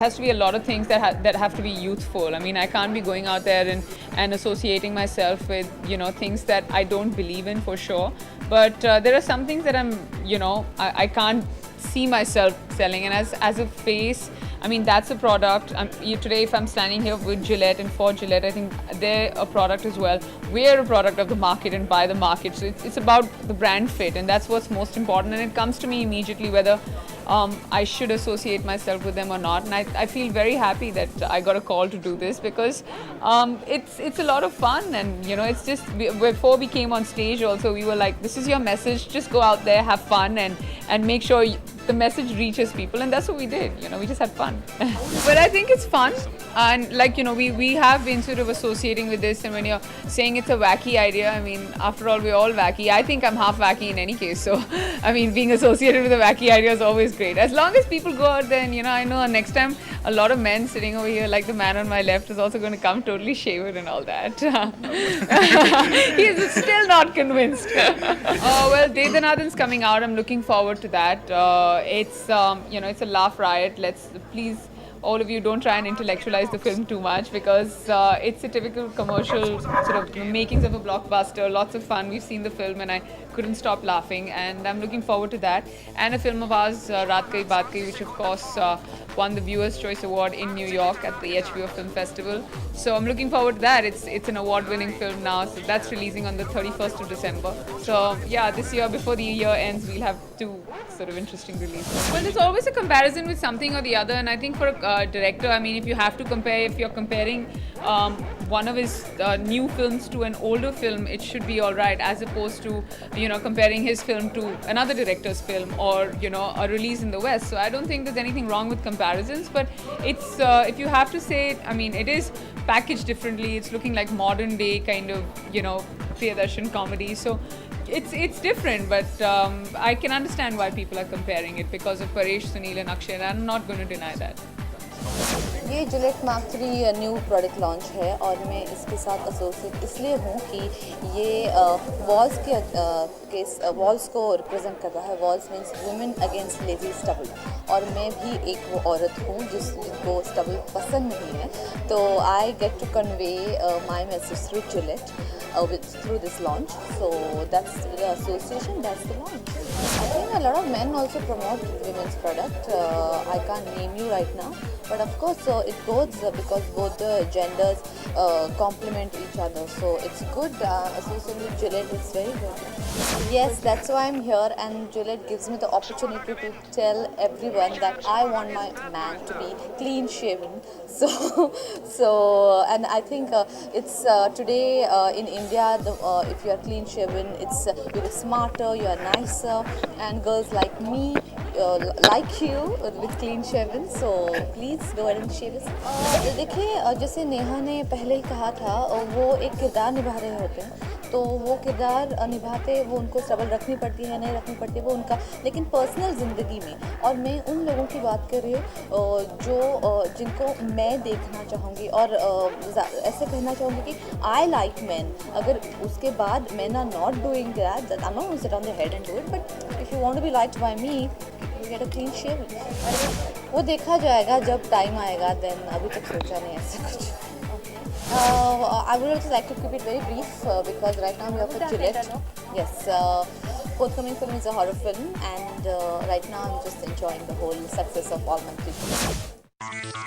Has to be a lot of things that have to be youthful. I mean, I can't be going out there and associating myself with things that I don't believe in for sure. But there are some things that I can't see myself selling. And as a face, I mean, that's a product. Today, if I'm standing here with Gillette and for Gillette, I think they're a product as well. We're a product of the market and by the market. So it's about the brand fit, and that's what's most important. And it comes to me immediately whether I should associate myself with them or not. And I feel very happy that I got a call to do this because it's a lot of fun. And it's just, before we came on stage also, we were like, this is your message, just go out there, have fun, and make sure the message reaches people. And that's what we did. We just had fun. But I think it's fun. And we have been sort of associating with this, and when you're saying it's a wacky idea, I mean, after all, we're all wacky. I think I'm half wacky in any case, so I mean, being associated with a wacky idea is always great. As long as people go out there, and I know next time a lot of men sitting over here, like the man on my left, is also going to come totally shaven and all that. He's still not convinced. Well, De Dhanan's coming out. I'm looking forward to that. It's a laugh riot. Please, all of you, don't try and intellectualize the film too much, because it's a typical commercial sort of makings of a blockbuster. Lots of fun. We've seen the film and I couldn't stop laughing, and I'm looking forward to that. And a film of ours, Raat Kai Baat Kai, which of course won the Viewers' Choice Award in New York at the HBO Film Festival. So I'm looking forward to that. It's an award-winning film now, so that's releasing on the 31st of December. So yeah, this year, before the year ends, we'll have two sort of interesting releases. Well, there's always a comparison with something or the other, and I think for a director, I mean, if you're comparing one of his new films to an older film, it should be all right, as opposed to comparing his film to another director's film, or a release in the West. So I don't think there's anything wrong with comparisons, but it's if you have to say it, I mean, it is packaged differently. It's looking like modern day kind of Priyadarshan comedy. So it's different, but I can understand why people are comparing it because of Paresh, Sunil and Akshay, and I'm not going to deny that. ये Gillette mark 3 new product launch है, और मैं इसके साथ associate इसलिए हूँ कि ये वॉल्स को रिप्रेजेंट करता है. Walls means women against lazy stubble, और मैं भी एक वो औरत हूँ जिसको स्टबल पसंद नहीं है. तो I get to convey my message through Gillette through this launch. So that's the association, that's the launch. I think a lot of men also promote women's product. I can't name you right now, but of course it goes because both the genders complement each other. So it's good. Association with Gillette is very good. Yes, that's why I'm here, and Gillette gives me the opportunity to tell everyone that I want my man to be clean shaven. So and I think it's today in India, if you are clean shaven, it's you're smarter, you are nicer, and girls like me like you with clean shaven. So please go ahead and shave it. देखिए, जैसे नेहा ने पहले ही कहा था, वो एक किरदार निभा रहे होते हैं, तो वो किरदार निभाते वो उनको स्ट्रगल रखनी पड़ती है, नहीं रखनी पड़ती है, वो उनका. लेकिन पर्सनल ज़िंदगी में, और मैं उन लोगों की बात कर रही हूँ जिनको मैं देखना चाहूँगी, और ऐसे कहना चाहूँगी कि आई लाइक मैन. अगर उसके बाद man are not doing that, I am not going to sit on the head and do it, but if you want to be liked by me, you get a clean shave. वो देखा जाएगा जब time आएगा. Then अभी तक सोचा नहीं ऐसा कुछ. I would also like to keep it very brief because right now we are for Gillette. Yes, forthcoming film is a horror film, and right now I'm just enjoying the whole success of all my people.